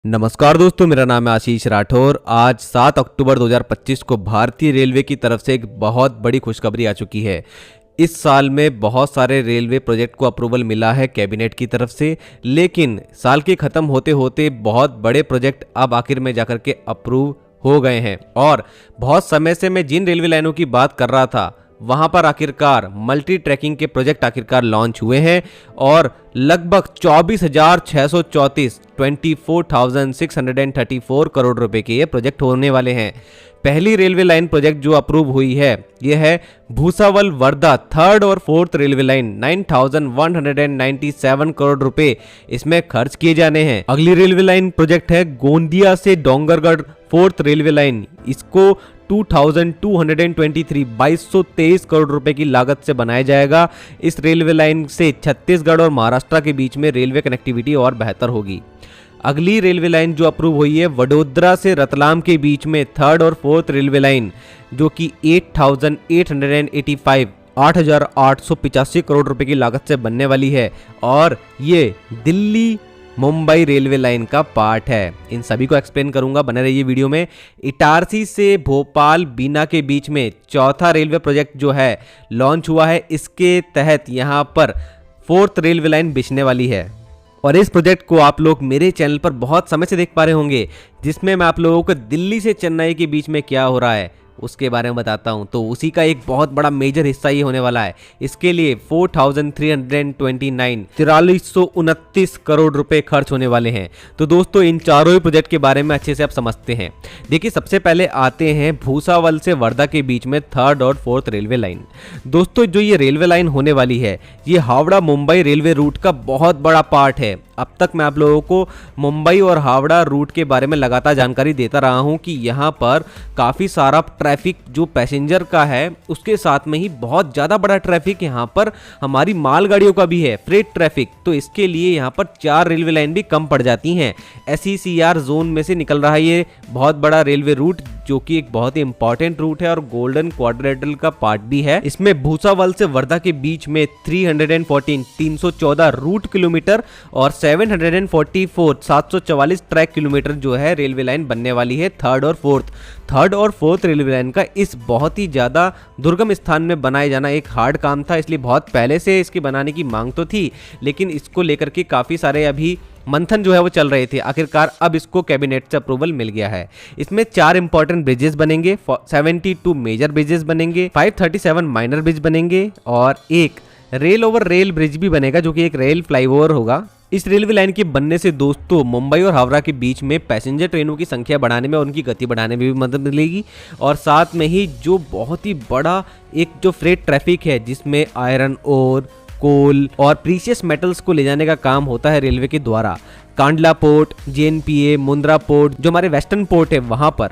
नमस्कार दोस्तों, मेरा नाम है आशीष राठौर। आज 7 अक्टूबर 2025 को भारतीय रेलवे की तरफ से एक बहुत बड़ी खुशखबरी आ चुकी है। इस साल में बहुत सारे रेलवे प्रोजेक्ट को अप्रूवल मिला है कैबिनेट की तरफ से, लेकिन साल के ख़त्म होते होते बहुत बड़े प्रोजेक्ट अब आखिर में जाकर के अप्रूव हो गए हैं। और बहुत समय से मैं जिन रेलवे लाइनों की बात कर रहा था वहां पर आखिरकार मल्टी ट्रैकिंग के प्रोजेक्ट आखिरकार लॉन्च हुए हैं और लगभग 24,634 करोड़ रुपए के ये प्रोजेक्ट होने वाले हैं। पहली रेलवे लाइन प्रोजेक्ट जो अप्रूव हुई है यह है भूसावल वर्धा थर्ड और फोर्थ रेलवे लाइन। 9,197 करोड़ रुपए इसमें खर्च किए जाने हैं। अगली रेलवे लाइन प्रोजेक्ट है गोंदिया से डोंगरगढ़ फोर्थ रेलवे लाइन। इसको 2223 करोड़ रुपए की लागत से बनाया जाएगा। इस रेलवे लाइन से छत्तीसगढ़ और महाराष्ट्र के बीच में रेलवे कनेक्टिविटी और बेहतर होगी। अगली रेलवे लाइन जो अप्रूव हुई है वडोदरा से रतलाम के बीच में थर्ड और फोर्थ रेलवे लाइन, जो कि 8,885 करोड़ रुपए की लागत से बनने वाली है और ये दिल्ली मुंबई रेलवे लाइन का पार्ट है। इन सभी को एक्सप्लेन करूंगा, बने रहिए वीडियो में। इटारसी से भोपाल बीना के बीच में चौथा रेलवे प्रोजेक्ट जो है लॉन्च हुआ है। इसके तहत यहां पर फोर्थ रेलवे लाइन बिछने वाली है और इस प्रोजेक्ट को आप लोग मेरे चैनल पर बहुत समय से देख पा रहे होंगे, जिसमें मैं आप लोगों को दिल्ली से चेन्नई के बीच में क्या हो रहा है उसके बारे में बताता हूं। तो उसी का एक बहुत बड़ा मेजर हिस्सा ये होने वाला है। इसके लिए 4329 करोड़ रुपए खर्च होने वाले हैं। तो दोस्तों इन चारों ही प्रोजेक्ट के बारे में अच्छे से आप समझते हैं। देखिए, सबसे पहले आते हैं भूसावल से वर्धा के बीच में थर्ड और फोर्थ रेलवे लाइन। दोस्तों जो ये रेलवे लाइन होने वाली है ये हावड़ा मुंबई रेलवे रूट का बहुत बड़ा पार्ट है। अब तक मैं आप लोगों को मुंबई और हावड़ा रूट के बारे में लगातार जानकारी देता रहा हूं कि यहाँ पर काफ़ी सारा ट्रैफिक जो पैसेंजर का है उसके साथ में ही बहुत ज़्यादा बड़ा ट्रैफिक यहाँ पर हमारी मालगाड़ियों का भी है, फ्रेट ट्रैफिक। तो इसके लिए यहाँ पर 4 रेलवे लाइन भी कम पड़ जाती हैं। SECR जोन में से निकल रहा है ये बहुत बड़ा रेलवे रूट, जो कि एक बहुत ही इंपॉर्टेंट रूट है और गोल्डन क्वाड्रिलेटरल का पार्ट भी है। इसमें भूसावल से वर्धा के बीच में 314 रूट किलोमीटर और 744 ट्रैक किलोमीटर जो है रेलवे लाइन बनने वाली है थर्ड और फोर्थ रेलवे लाइन का। इस बहुत ही ज़्यादा दुर्गम स्थान में बनाए जाना एक हार्ड काम था, इसलिए बहुत पहले से इसके बनाने की मांग तो थी, लेकिन इसको लेकर के काफ़ी सारे अभी मंथन जो है वो चल रहे थे। आखिरकार अब इसको कैबिनेट से अप्रूवल मिल गया है। इसमें 4 इंपॉर्टेंट ब्रिजेस बनेंगे, 72 मेजर ब्रिजेस बनेंगे, 537 माइनर ब्रिज बनेंगे और एक रेल ओवर रेल ब्रिज भी बनेगा, जो कि एक रेल फ्लाईओवर होगा। इस रेलवे लाइन के बनने से दोस्तों मुंबई और हावड़ा के बीच में पैसेंजर ट्रेनों की संख्या बढ़ाने में और उनकी गति बढ़ाने में भी मदद मिलेगी और साथ में ही जो बहुत ही बड़ा एक जो फ्रेट ट्रैफिक है जिसमें आयरन ओर, कोल और प्रीशियस मेटल्स को ले जाने का काम होता है रेलवे के द्वारा, Kandla port, JNPA, Mundra port जो हमारे वेस्टर्न पोर्ट है वहाँ पर,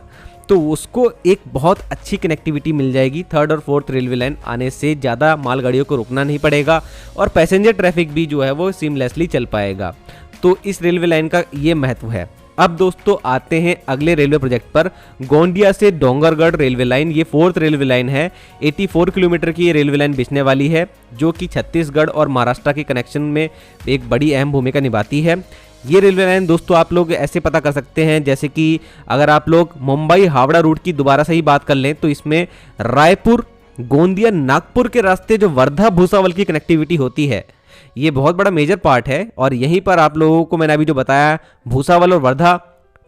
तो उसको एक बहुत अच्छी कनेक्टिविटी मिल जाएगी। थर्ड और फोर्थ रेलवे लाइन आने से ज़्यादा मालगाड़ियों को रुकना नहीं पड़ेगा और पैसेंजर ट्रैफिक भी जो है वो सीमलेसली चल पाएगा। तो इस रेलवे लाइन का ये महत्व है। अब दोस्तों आते हैं अगले रेलवे प्रोजेक्ट पर, गोंदिया से डोंगरगढ़ रेलवे लाइन। ये फोर्थ रेलवे लाइन है। 84 किलोमीटर की ये रेलवे लाइन बिछने वाली है, जो कि छत्तीसगढ़ और महाराष्ट्र के कनेक्शन में एक बड़ी अहम भूमिका निभाती है। ये रेलवे लाइन दोस्तों आप लोग ऐसे पता कर सकते हैं, जैसे कि अगर आप लोग मुंबई हावड़ा रूट की दोबारा से ही बात कर लें तो इसमें रायपुर, गोंदिया, नागपुर के रास्ते जो वर्धा भूसावल की कनेक्टिविटी होती है ये बहुत बड़ा मेजर पार्ट है। और यहीं पर आप लोगों को मैंने अभी जो बताया भूसावल और वर्धा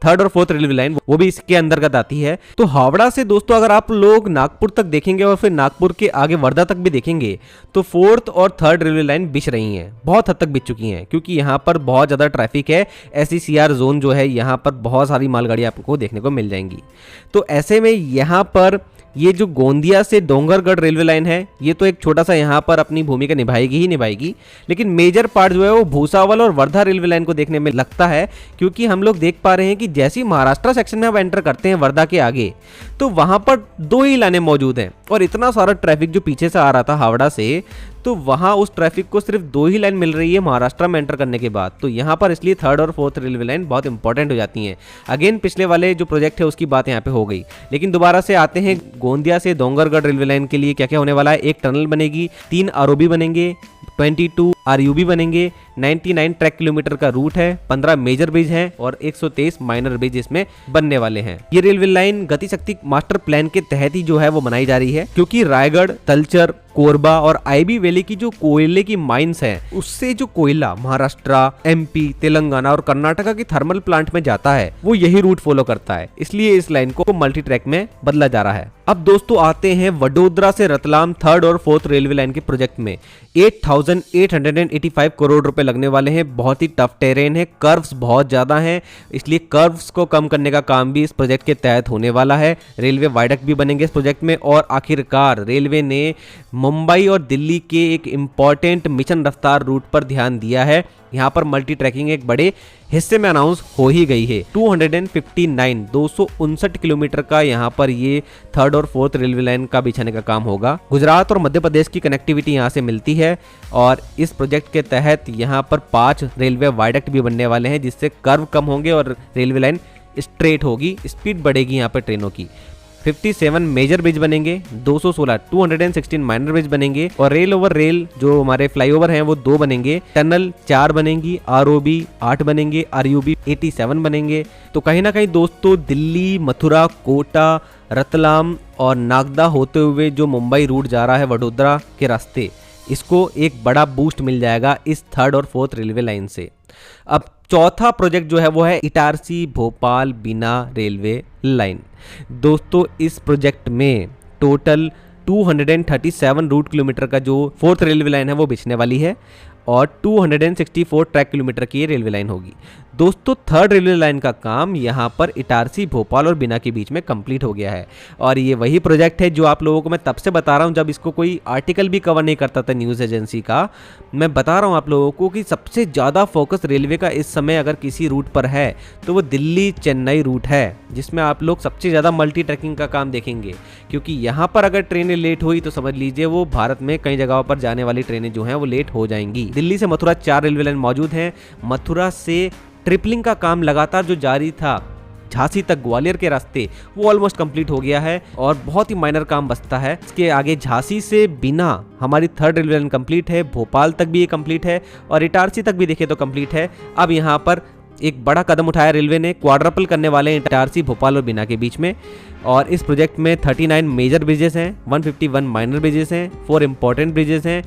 थर्ड और फोर्थ रेलवे लाइन वो भी इसके अंतर्गत आती है। तो हावड़ा से दोस्तों अगर आप लोग नागपुर तक देखेंगे और फिर नागपुर के आगे वर्धा तक भी देखेंगे तो फोर्थ और थर्ड रेलवे लाइन बिछ रही हैं, बहुत हद तक बिछ चुकी हैं, क्योंकि यहाँ पर बहुत ज़्यादा ट्रैफिक है। SECR जोन जो है यहाँ पर बहुत सारी मालगाड़ी आपको देखने को मिल जाएंगी। तो ऐसे में यहाँ पर ये जो गोंदिया से डोंगरगढ़ रेलवे लाइन है ये तो एक छोटा सा यहाँ पर अपनी भूमिका निभाएगी ही निभाएगी, लेकिन मेजर पार्ट जो है वो भूसावल और वर्धा रेलवे लाइन को देखने में लगता है, क्योंकि हम लोग देख पा रहे हैं कि जैसे ही महाराष्ट्र सेक्शन में अब एंटर करते हैं वर्धा के आगे तो वहाँ पर 2 ही लाइनें मौजूद हैं और इतना सारा ट्रैफिक जो पीछे से आ रहा था हावड़ा से, तो वहाँ उस ट्रैफिक को सिर्फ 2 ही लाइन मिल रही है महाराष्ट्र में एंटर करने के बाद। तो यहाँ पर इसलिए थर्ड और फोर्थ रेलवे लाइन बहुत इंपॉर्टेंट हो जाती हैं। अगेन पिछले वाले जो प्रोजेक्ट है उसकी बात यहाँ पे हो गई, लेकिन दोबारा से आते हैं गोंदिया से डोंगरगढ़ रेलवे लाइन के लिए क्या क्या होने वाला है। एक टनल बनेगी, 3 ROB बनेंगे, 22 आरयूबी बनेंगे। 99 ट्रैक किलोमीटर का रूट है, 15 मेजर ब्रिज हैं और 123 माइनर ब्रिज इसमें बनने वाले हैं। ये रेलवे लाइन गति शक्ति मास्टर प्लान के तहत ही जो है वो बनाई जा रही है, क्योंकि रायगढ़, तलचर, कोरबा और आईबी वैली की जो कोयले की माइंस हैं, उससे जो कोयला महाराष्ट्र, एमपी, तेलंगाना और कर्नाटका के थर्मल प्लांट में जाता है वो यही रूट फॉलो करता है। इसलिए इस लाइन को मल्टी ट्रैक में बदला जा रहा है। अब दोस्तों आते हैं वडोदरा से रतलाम 3rd और 4th रेलवे लाइन के प्रोजेक्ट में। 8,885 करोड़ रुपए लगने वाले हैं। बहुत ही टफ टेरेन है, कर्व्स बहुत ज्यादा हैं, इसलिए कर्व्स को कम करने का काम भी इस प्रोजेक्ट के तहत होने वाला है। रेलवे वायडक्ट भी बनेंगे इस प्रोजेक्ट में। और आखिरकार रेलवे ने मुंबई और दिल्ली के एक इम्पॉर्टेंट मिशन रफ्तार रूट पर ध्यान दिया है। यहाँ पर मल्टी ट्रैकिंग एक बड़े हिस्से में अनाउंस हो ही गई है। 259 किलोमीटर का यहाँ पर ये 3rd और 4th रेलवे लाइन का बिछाने का काम होगा। गुजरात और मध्य प्रदेश की कनेक्टिविटी यहाँ से मिलती है और इस प्रोजेक्ट के तहत यहाँ पर 5 रेलवे वायडक्ट भी बनने वाले हैं, जिससे कर्व कम होंगे और रेलवे लाइन स्ट्रेट होगी, स्पीड बढ़ेगी यहाँ पर ट्रेनों की। 57 मेजर ब्रिज बनेंगे, 216 माइनर ब्रिज बनेंगे और रेल ओवर रेल जो हमारे फ्लाईओवर हैं वो 2 बनेंगे। टनल 4 बनेंगी, आरओबी 8 बनेंगे, आरयूबी 87 बनेंगे। तो कहीं ना कहीं दोस्तों दिल्ली, मथुरा, कोटा, रतलाम और नागदा होते हुए जो मुंबई रूट जा रहा है वडोदरा के रास्ते, इसको एक बड़ा बूस्ट मिल जाएगा इस 3rd और 4th रेलवे लाइन से। अब चौथा प्रोजेक्ट जो है वो है इटारसी भोपाल बिना रेलवे लाइन। दोस्तों इस प्रोजेक्ट में टोटल 237 रूट किलोमीटर का जो 4th रेलवे लाइन है वो बिछने वाली है और 264 ट्रैक किलोमीटर की ये रेलवे लाइन होगी। दोस्तों 3rd रेलवे लाइन का काम यहाँ पर इटारसी, भोपाल और बिना के बीच में कंप्लीट हो गया है और ये वही प्रोजेक्ट है जो आप लोगों को मैं तब से बता रहा हूँ जब इसको कोई आर्टिकल भी कवर नहीं करता था न्यूज़ एजेंसी का। मैं बता रहा हूँ आप लोगों को कि सबसे ज़्यादा फोकस रेलवे का इस समय अगर किसी रूट पर है तो वो दिल्ली चेन्नई रूट है, जिसमें आप लोग सबसे ज़्यादा मल्टी ट्रैकिंग का काम देखेंगे। क्योंकि यहाँ पर अगर ट्रेनें लेट हुई तो समझ लीजिए वो भारत में कई जगहों पर जाने वाली ट्रेनें जो हैं वो लेट हो जाएंगी। दिल्ली से मथुरा 4 रेलवे लाइन मौजूद हैं। मथुरा से ट्रिपलिंग का काम लगातार जो जारी था झांसी तक ग्वालियर के रास्ते, वो ऑलमोस्ट कंप्लीट हो गया है और बहुत ही माइनर काम बचता है। इसके आगे झांसी से बिना हमारी 3rd रेलवे लाइन कंप्लीट है, भोपाल तक भी ये कंप्लीट है और इटारसी तक भी देखे तो कंप्लीट है। अब यहाँ पर एक बड़ा कदम उठाया रेलवे ने, क्वाड्रपल करने वाले हैं इटारसी, भोपाल और बिना के बीच में। और इस प्रोजेक्ट में 39 मेजर ब्रिजेस हैं, 151 माइनर ब्रिजेस हैं, 4 इंपॉर्टेंट ब्रिजेस हैं,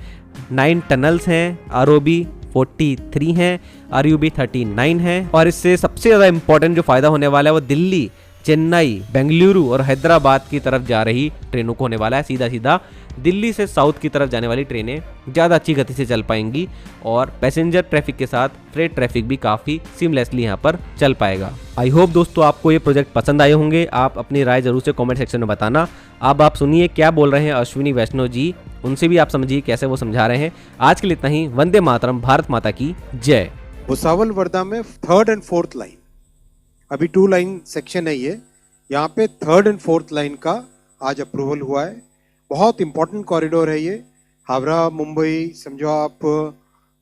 9 टनल्स हैं, आरओबी 43 हैं, आरयूबी 39 है। और इससे सबसे ज़्यादा इंपॉर्टेंट जो फायदा होने वाला है वो दिल्ली, चेन्नई, बेंगलुरु और हैदराबाद की तरफ जा रही ट्रेनों को होने वाला है। सीधा सीधा दिल्ली से साउथ की तरफ जाने वाली ट्रेनें ज़्यादा अच्छी गति से चल पाएंगी और पैसेंजर ट्रैफिक के साथ फ्रेट ट्रैफिक भी काफ़ी सीमलेसली यहाँ पर चल पाएगा। आई होप दोस्तों आपको ये प्रोजेक्ट पसंद आए होंगे। आप अपनी राय जरूर से कमेंट सेक्शन में बताना। अब आप सुनिए क्या बोल रहे हैं अश्विनी वैष्णव जी, उनसे भी आप समझिए कैसे वो समझा रहे हैं। आज के लिए इतना ही। वंदे मातरम, भारत माता की जय। भुसावल वर्धा में 3rd एंड 4th लाइन, अभी 2 लाइन सेक्शन है ये, यहाँ पे 3rd एंड 4th लाइन का आज अप्रूवल हुआ है। बहुत इंपॉर्टेंट कॉरिडोर है ये, हावड़ा मुंबई समझो आप,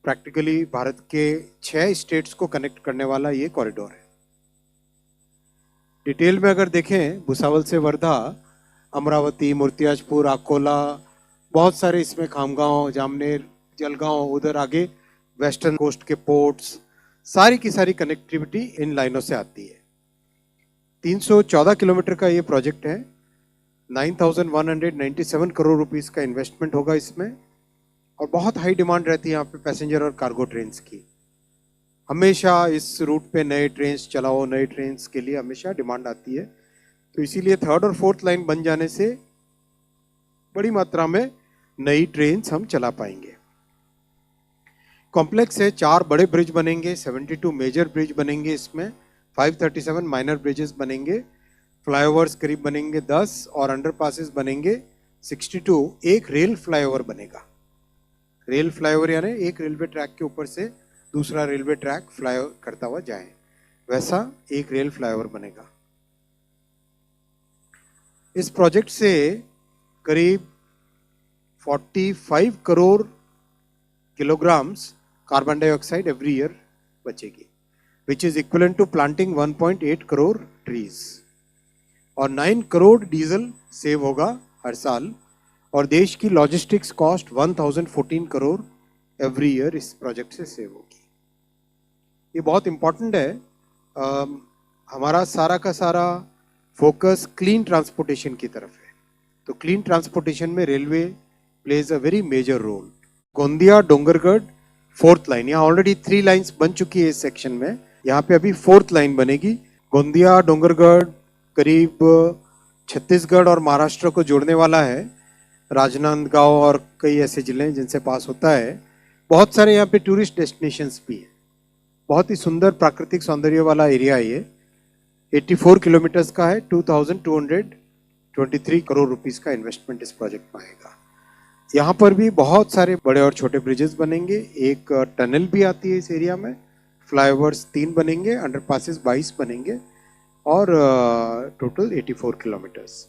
प्रैक्टिकली भारत के 6 स्टेट्स को कनेक्ट करने वाला ये कॉरिडोर है। डिटेल में अगर देखें भुसावल से वर्धा, अमरावती, मूर्तियाजपुर, अकोला, बहुत सारे इसमें खामगांव, जामनेर, जलगांव, उधर आगे वेस्टर्न कोस्ट के पोर्ट्स, सारी की सारी कनेक्टिविटी इन लाइनों से आती है। 314 किलोमीटर का ये प्रोजेक्ट है। 9,197 करोड़ रुपीस का इन्वेस्टमेंट होगा इसमें और बहुत हाई डिमांड रहती है यहाँ पे पैसेंजर और कार्गो ट्रेन्स की। हमेशा इस रूट पे नए ट्रेन्स चलाओ, नए ट्रेन्स के लिए हमेशा डिमांड आती है। तो इसीलिए 3rd और 4th लाइन बन जाने से बड़ी मात्रा में नई ट्रेन्स हम चला पाएंगे। कॉम्प्लेक्स है, 4 बड़े ब्रिज बनेंगे, 72 मेजर ब्रिज बनेंगे इसमें, 537 माइनर ब्रिजेस बनेंगे, फ्लाईओवर्स करीब बनेंगे 10 और अंडरपासेस बनेंगे 62। एक रेल फ्लाईओवर बनेगा। रेल फ्लाईओवर यानी एक रेलवे ट्रैक के ऊपर से दूसरा रेलवे ट्रैक फ्लाई करता हुआ जाए, वैसा एक रेल फ्लाईओवर बनेगा। इस प्रोजेक्ट से करीब 45 crore kilograms carbon dioxide every year बचेगी, which is equivalent to planting 1.8 crore trees, और 9 करोड़ डीजल सेव होगा हर साल, और देश की logistics cost 1014 crore every year इस प्रोजेक्ट से सेव होगी। ये बहुत इम्पोर्टेंट है। हमारा सारा का सारा फोकस क्लीन ट्रांसपोर्टेशन की तरफ है, तो क्लीन ट्रांसपोर्टेशन में railway plays a very major role. Gondia Dongargarh fourth line, यहाँ ऑलरेडी 3 लाइन्स बन चुकी है इस सेक्शन में, यहाँ पे अभी 4th लाइन बनेगी। गोंदिया डोंगरगढ़ करीब छत्तीसगढ़ और महाराष्ट्र को जोड़ने वाला है। राजनांदगांव और कई ऐसे जिले हैं जिनसे पास होता है। बहुत सारे यहाँ पे टूरिस्ट डेस्टिनेशंस भी हैं। बहुत ही सुंदर प्राकृतिक सौंदर्य वाला एरिया है ये। 84 किलोमीटर्स का है। 2223 करोड़ रुपीस का इन्वेस्टमेंट इस प्रोजेक्ट में आएगा। यहाँ पर भी बहुत सारे बड़े और छोटे ब्रिजेस बनेंगे। एक टनल भी आती है इस एरिया में। फ्लाईओवर्स 3 बनेंगे, अंडरपासेस 22 बनेंगे और टोटल 84 किलोमीटर्स।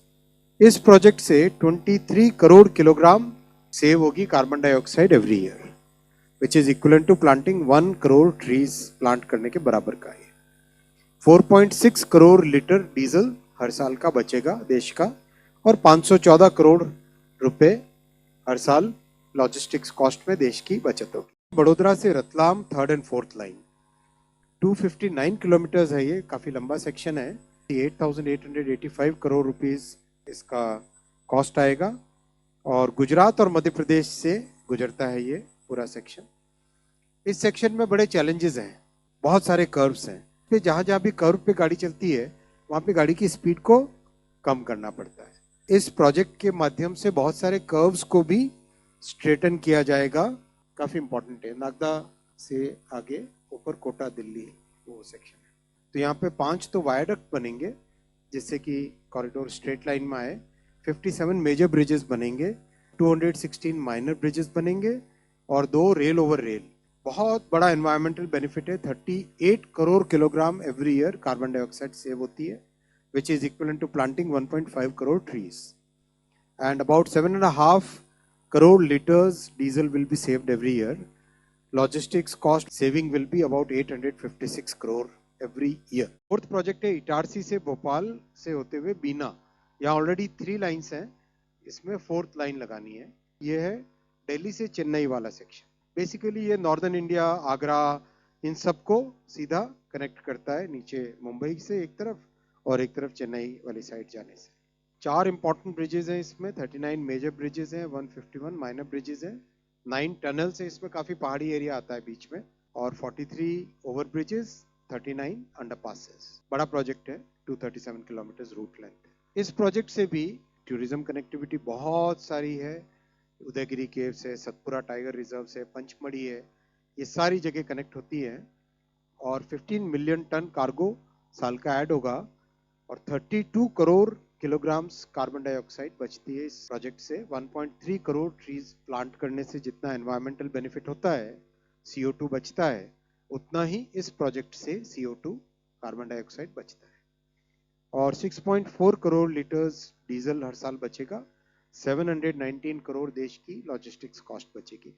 इस प्रोजेक्ट से 23 करोड़ किलोग्राम सेव होगी carbon dioxide every year, which is equivalent to planting 1 crore trees plant करने के बराबर का है। 4.6 करोड़ लीटर डीजल हर साल का बचेगा देश का, और 514 करोड़ रुपए हर साल लॉजिस्टिक्स कॉस्ट में देश की बचत होगी। बड़ोदरा से Ratlam 3rd and 4th line 259 kilometres है। ये काफी लंबा सेक्शन है। 8,885 करोड़ रुपीस इसका कॉस्ट आएगा, और गुजरात और मध्य प्रदेश से गुजरता है ये पूरा सेक्शन। इस सेक्शन में बड़े चैलेंजेस हैं, बहुत सारे कर्व्स हैं। पे जहाँ जहाँ भी कर्व पे गाड़ी चलती है वहाँ पे गाड़ी की स्पीड को कम करना पड़ता है। इस प्रोजेक्ट के माध्यम से बहुत सारे कर्व्स को भी स्ट्रेटन किया जाएगा। काफी इंपॉर्टेंट है। नागदा से आगे ऊपर कोटा दिल्ली वो सेक्शन है। तो यहाँ पे 5 तो वायडक्ट बनेंगे जिससे कि कॉरिडोर स्ट्रेट लाइन में आए। 57 मेजर ब्रिजेस बनेंगे, 216 माइनर ब्रिजेस बनेंगे और 2 रेल ओवर रेल। बहुत बड़ा एनवायरमेंटल बेनिफिट है। 38 crore kilogram every year carbon dioxide save होती है, which is equivalent to planting 1.5 crore trees, and about 7.5 crore litres diesel will be saved every year. Logistics cost saving will be about 856 crore every year. 4th project है इटारसी से भोपाल से होते हुए बीना। यहाँ already 3 lines हैं, इसमें 4th लाइन लगानी है। ये है दिल्ली से चेन्नई वाला सेक्शन। बेसिकली ये नॉर्दर्न इंडिया, आगरा, इन सबको सीधा कनेक्ट करता है, नीचे मुंबई से एक तरफ और एक तरफ चेन्नई वाली साइड जाने से। 4 इंपॉर्टेंट ब्रिजेस हैं इसमें, 39 मेजर ब्रिजेस हैं, 151 माइनर ब्रिजेस हैं, 9 टनल्स हैं, इसमें काफी पहाड़ी एरिया आता है बीच में, और 43 ओवर ब्रिजेस, 39 अंडरपासेस। बड़ा प्रोजेक्ट है, 237 किलोमीटर रूट लेंथ। इस प्रोजेक्ट से भी टूरिज्म कनेक्टिविटी बहुत सारी है। उदयगिरी केव से, सतपुरा टाइगर रिजर्व से, पंचमढ़ी है, ये सारी जगह कनेक्ट होती है, और 15 मिलियन टन कार्गो साल का ऐड होगा, और 32 करोड़ किलोग्राम्स कार्बन डाइऑक्साइड बचती है इस प्रोजेक्ट से। 1.3 करोड़ ट्रीज प्लांट करने से जितना एनवायरमेंटल बेनिफिट होता है, CO2 बचता है, उतना ही इस प्रोजेक्ट से CO2 कार्बन डाइऑक्साइड बचता है। और 6.4 करोड़ लीटर्स डीजल हर साल बचेगा। 719 करोड़ देश की लॉजिस्टिक्स कॉस्ट बचेगी।